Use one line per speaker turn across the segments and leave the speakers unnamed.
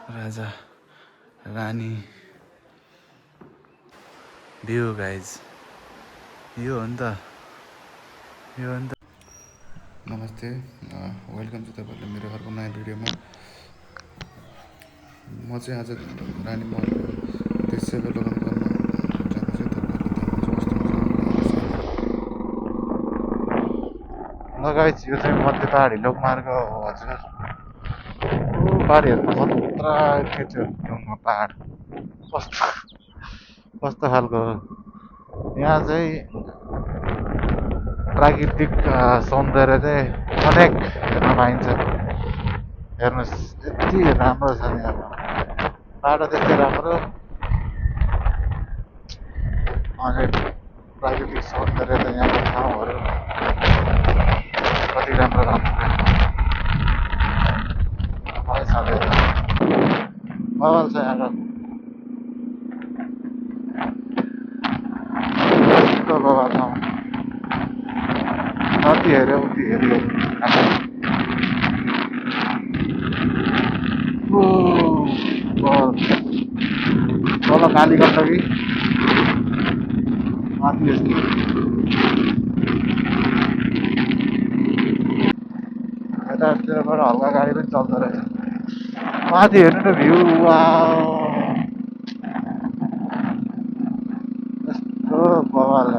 Raja Rani view guys यो हो नि त नमस्ते वेलकम छ तपाईँहरूलाई मेरो अर्को नयाँ भिडियोमा। म चाहिँ आज रानी महलको त्यो सेवालोकन गर्न जाँदैछु। तपाईँहरूले देख्नुहुन्छ कस्तो गाइज यो चाहिँ मध्य पहाडी लोकमार्ग हो। हजुर पहाडीहरूमा खतरा थियो ढुङ्गा पहाड कस्तो कस्तो खालको यहाँ चाहिँ प्राकृतिक सौन्दर्य चाहिँ अनेक हेर्न पाइन्छ। हेर्नुहोस् यति राम्रो छ यहाँ बाटो त्यस्तै राम्रो अनि प्राकृतिक सौन्दर्य त यहाँको ठाउँहरू कति राम्रो राम्रो मलाई सधैँ बवाल छ यहाँको कस्तो बवाल ठाउँ जति हेऱ्यो उति हेऱ्यो तल कालीगण्डकी माथि यस्तो यतातिरबाट हल्का गाडी पनि चल्दो रहेछ। माथि हेर्नु न भ्यू यस्तो बवाल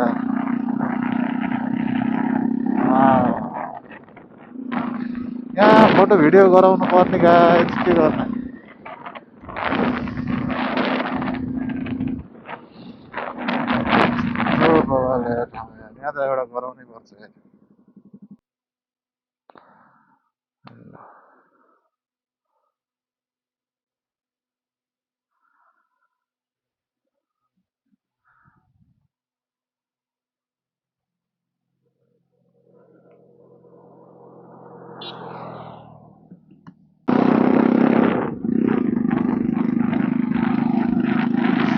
यहाँ फोटो भिडियो गराउनु पर्ने गाइस के गर्ने बवाल ठाउँ यहाँ त एउटा गराउनै पर्छ।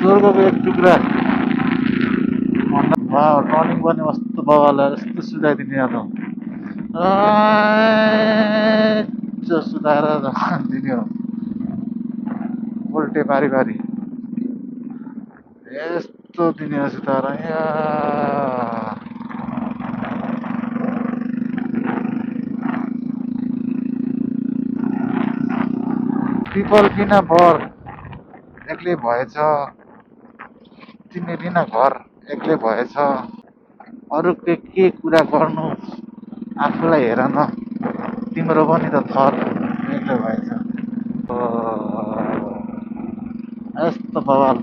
स्वर्गको एक टुक्रा टर्निङ गर्ने कस्तो बवाल यस्तो सुधाइदिने यहाँ त सुधाएर दिने हो उल्टे पारी पारी यस्तो दिने हो सुधाएर यहाँ पिपल किन बर एक्लै भएछ तिमी बिना घर एक्लै भएछ अरू के कुरा गर्नु आफूलाई हेर न तिम्रो पनि त थर एक्लै भएछ यस्तो बवाल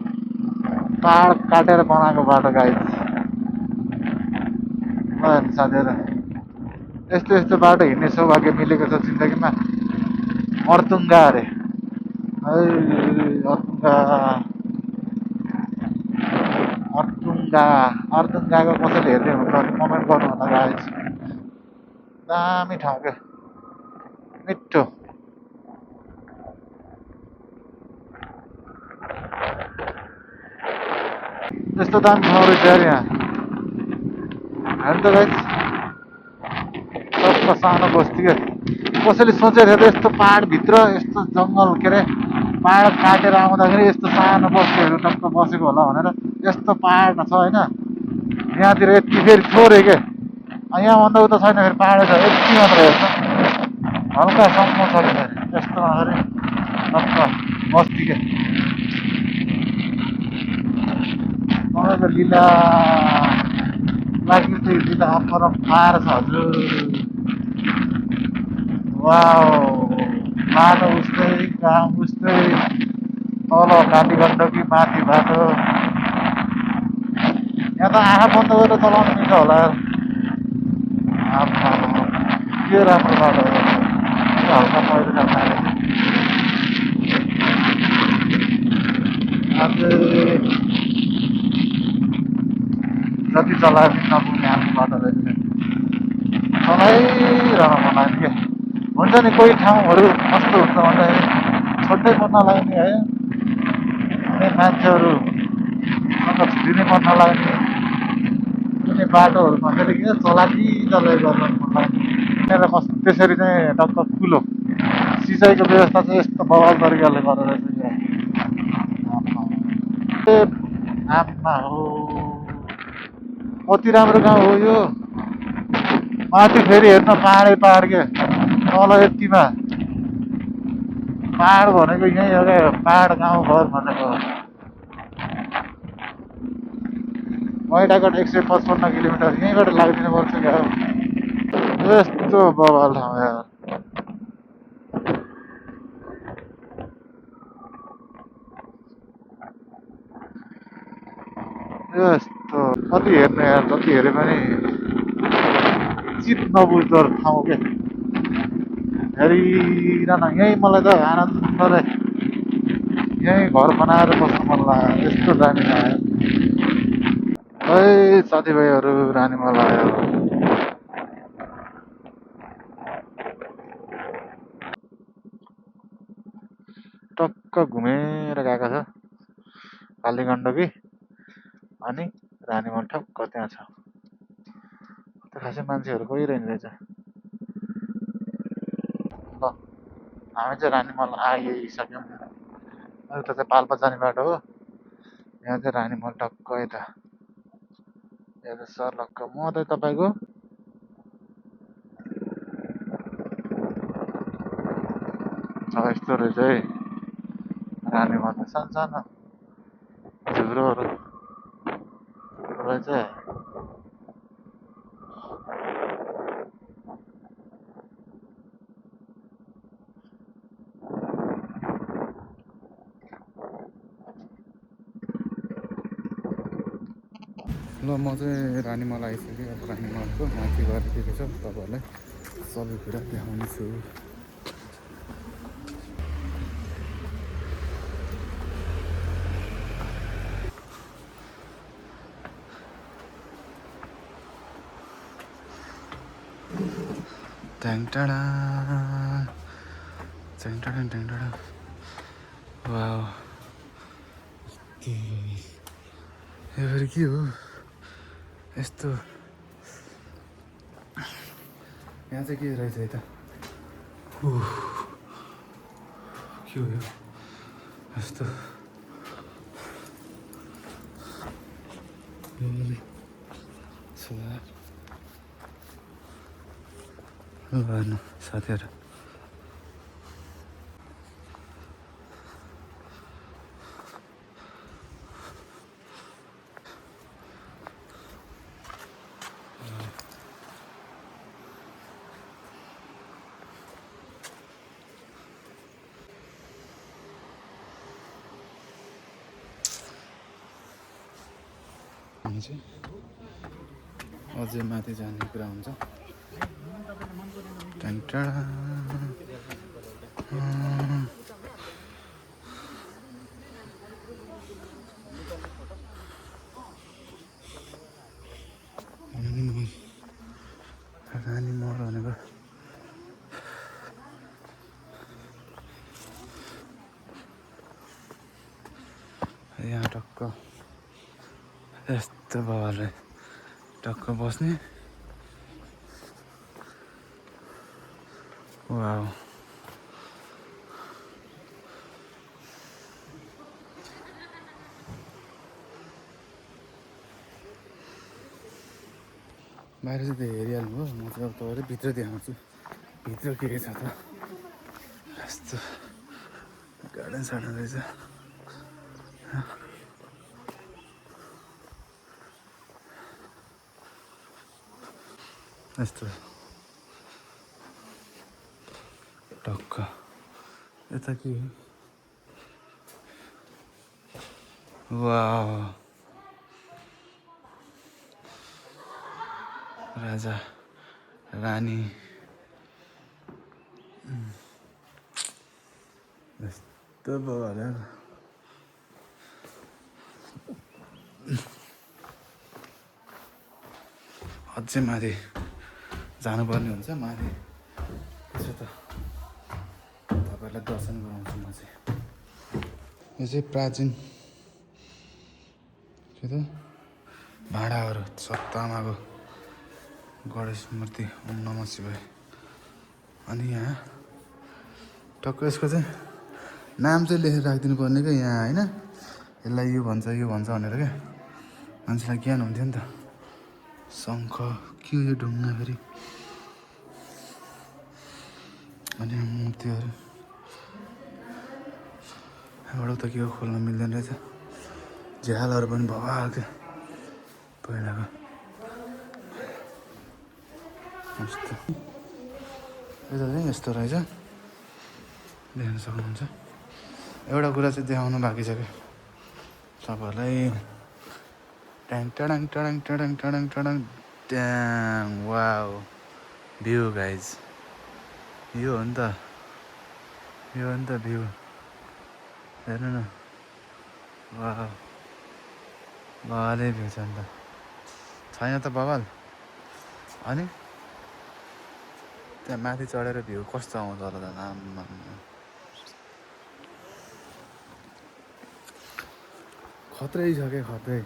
पाहाड काटेर बनाएको बाटो गाइस साथीहरू यस्तो यस्तो बाटो हिँड्ने सौभाग्य मिलेको छ जिन्दगीमा। अर्तुङ्गा अरे अर्तुङ्गाको कसैले हेर्दै हुनुहुन्छ भने कमेन्ट गर्नु होला गाइस। दामी ठाउँ क्या मिठो यस्तो दामी ठाउँ रहेछ यार यहाँ हेर्नु त गाइस टक्क सानो बस्ती क्या कसैले सोचेको थियो त यस्तो पाहाडभित्र यस्तो जङ्गल के अरे पाहाड काटेर आउँदाखेरि यस्तो सानो बस्तीहरू टक्क बसेको होला भनेर यस्तो पाहाड छ होइन यहाँतिर यति फेरि थोरै के यहाँभन्दा उता छैन फेरि पाहाडै छ यति मात्र हेर्छ हल्कासम्म छ फेरि यस्तो नगरी टक्क बस्ती के तपाईँको लीला प्राकृतिक लीला अपरम्पार छ हजुर। बाटो उस्तै काम उस्तै तल कालीगण्डकी माथि बाटो यहाँ त आँखा बन्द गरेर चलाउनु मिल्छ होला के राम्रो बाटो हल्का पहिरो जान्छ जति चलाए पनि नपुग्ने आफ्नो बाटो रहेछ चलाइरहन मन लाग्ने क्या हुन्छ नि कोही ठाउँहरू कस्तो हुन्छ भन्दाखेरि छोड्दै मन नलाग्ने है कुनै मान्छेहरू छिरिनै मन नलाग्ने कुनै बाटोहरूमा फेरि के चलाइ गर्न मन लाग्ने त्यसरी चाहिँ टक्क ठुलो सिँचाइको व्यवस्था चाहिँ यस्तो बवाल तरिकाले गरेर चाहिँ ए आमा हो कति राम्रो गाउँ हो यो माथि फेरि हेर्न पाहाडै पाहाड के तल यतिमा पाहाड भनेको यहीँ एउटा पाहाड गाउँ घर भनेको मैडाघाट 155 किलोमिटर यहीँबाट लाग्दिनु पर्छ क्या यस्तो बवाल ठाउँ यार यस्तो कति हेर्ने यार जति हेरे पनि चित नबुझ्दो ठाउँ के हेरिरहन यहीँ मलाई त आनन्दले यहीँ घर बनाएर बस्नु मन लाग्यो यस्तो दामी लाग्यो है साथीभाइहरू रानीमल आयो टक्क घुमेर गएको छ कालीगण्डकी अनि रानीमल ठक्क त्यहाँ छ त्यो खासै मान्छेहरू गइरहेन रहेछ ल हामी चाहिँ रानीमल आइसक्यौँ उता चाहिँ पाल्पा जाने बाटो हो यहाँ चाहिँ रानीमल टक्क यता यता सर्लक्क म चाहिँ तपाईँको यस्तो रहेछ है रानीमल त सानो झुरोहरू रहेछ ल म चाहिँ रानीमल आइसकेँ अब रानीमलको माथि गएर के छ तपाईँहरूलाई सबै कुरा देखाउनेछु ट्याङटाडा ट्याङटाडा ट्याङटाडा वाउ यो फेरि के हो यस्तो यहाँ चाहिँ के रहेछ यता के हो यो यस्तो हेर्नु साथीहरू हामी चाहिँ अझै माथि जाने कुरा हुन्छ टाढा रानीमल भनेको यहाँ टक्क यस्तो बाबाले टक्क बस्ने वाउ बाहिर चाहिँ त्यो हेरिहाल्नु हो म चाहिँ अब तपाईँले भित्र देखाउँछु भित्र के छ त यस्तो गार्डन सार्डन रहेछ यस्तो टक्क यता के हो वाउ राजा रानी यस्तो भयो अझै माथि जानुपर्ने हुन्छ माथि त्यसो त तपाईँहरूलाई दर्शन गराउँछु म चाहिँ यो चाहिँ प्राचीन के त भाँडाहरू सप्तामाको गणेश मूर्ति ओम नमः शिवाय अनि यहाँ
टक्क यसको चाहिँ नाम चाहिँ लेखेर राखिदिनु पर्ने क्या यहाँ होइन, यसलाई यो भन्छ भनेर क्या मान्छेलाई ज्ञान हुन्थ्यो नि त। शङ्ख के हो यो ढुङ्गा फेरि, अनि मूर्तिहरू यहाँबाट त के हो खोल्न मिल्दैन रहेछ। झ्यालहरू पनि भवाल क्या पहिलाको यस्तो। यता चाहिँ यस्तो रहेछ, देख्न सक्नुहुन्छ। एउटा कुरा चाहिँ देखाउनु बाँकी छ क्या तपाईँहरूलाई। ट्याङ टडाङ टडाङ टडाङ टडाङ टडाङ ट्याङ, वाउ भ्यू गाइज, यो हो नि त, यो हो नि त भ्यू, हेर्नु न। वाह बवालै भ्यू छ नि त, छैन त बवाल। अनि त्यहाँ माथि चढेर भ्यू कस्तो आउँछ होला त, आम्मा खत्रै छ क्या खत्रै।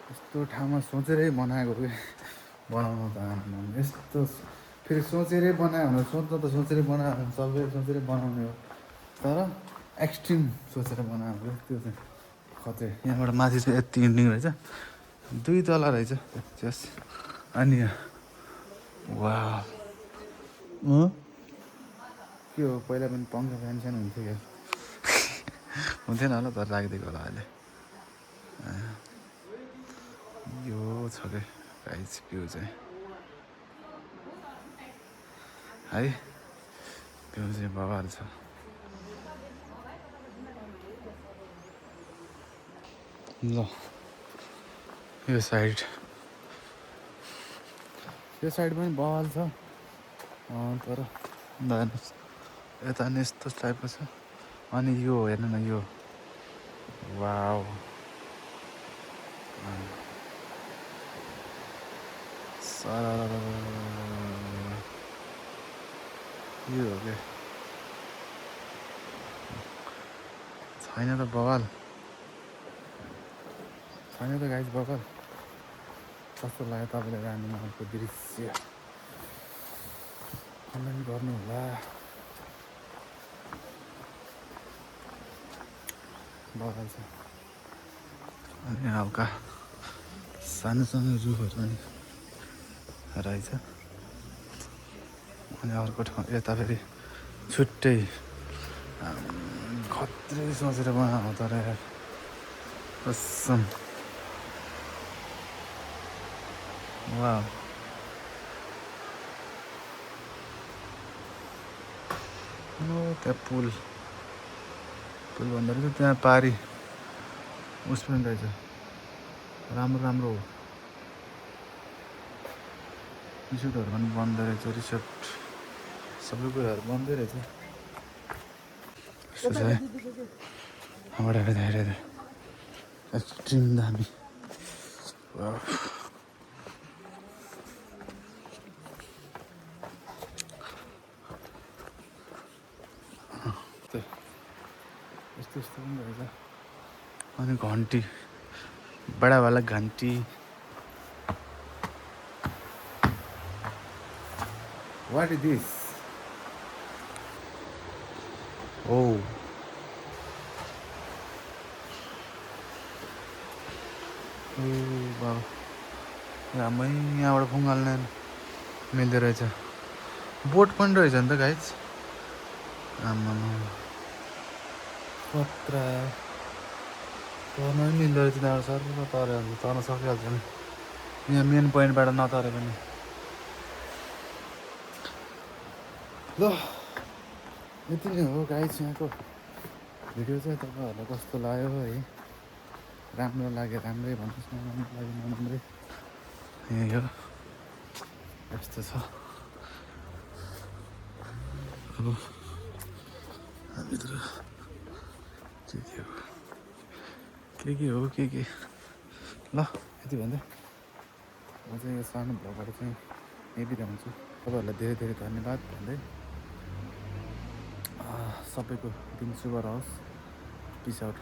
यस्तो ठाउँमा सोचेरै बनाएको क्या बनाउनु त आम्मा, यस्तो फेरि सोचेरै बनायो भने सोचेरै बनायो भने सबै सोचेरै बनाउने हो, तर एक्सट्रिम सोचेर बनाएको क्या त्यो चाहिँ खत्रै। यहाँबाट माथि चाहिँ यति इन्डिङ रहेछ, 2 तला रहेछ जस। अनि वाह के हो, पहिला पनि पङ्खा फ्यान सानो हुन्थ्यो क्या हुन्थेन होला, तर राखिदिएको होला अहिले। यो छ क्या गाइज भ्यू चाहिँ है, भ्यू चाहिँ बवाल छ। ल यो साइड पनि बवाल छ, तर हेर्नुहोस् यता नि यस्तो टाइपको छ। अनि यो हेर्नु न, यो वाउ यो हो क्या, छैन त बवाल, छैन त गाइज बवाल। कस्तो लाग्यो तपाईँले रानी महलको दृश्य, कमेन्ट गर्नु होला। बवाल छ। अनि हल्का सानो सानो रुखहरू पनि रहेछ। अनि अर्को ठाउँ यता फेरि छुट्टै खत्रै सोचेर बनाएको तर यार कसम। वाह त्यहाँ पुल भन्दा रहेछ, त्यहाँ पारी उस पनि रहेछ, राम्रो हो। रिसोर्टहरू पनि बन्द रहेछ, रिसोर्ट सबै कुराहरू बन्दै रहेछ। यस्तो छ है यहाँबाट हेर्दाखेरि एक्सट्रिम दामी। यस्तो पनि रहेछ। अनि घन्टी, बडावाला घन्टी, वाट इज दिस? ओ वाह, रामै यहाँबाट फुङ्गाल्न मिल्दो रहेछ। बोट पनि रहेछ नि त गाइज, आम्मा खतरा। तर्न पनि मिल्दो रहेछ त्यहाँबाट, सर तर्न सकिहाल्छ नि यहाँ मेन पोइन्टबाट नतरे पनि। ल यति नै हो गाइज यहाँको भिडियो चाहिँ। तपाईँहरूलाई कस्तो लाग्यो है, राम्रो लाग्यो राम्रै भन्नुहोस् न, राम्रो लाग्यो नराम्रै, यही हो यस्तो छ। अब हामीतिर के ल यति भन्दै म चाहिँ यो सानो भ्लगबाट चाहिँ यही बिदा हुन्छु। तपाईँहरूलाई धेरै धेरै धन्यवाद भन्दै सबैको दिन शुभ रहोस्। Peace out.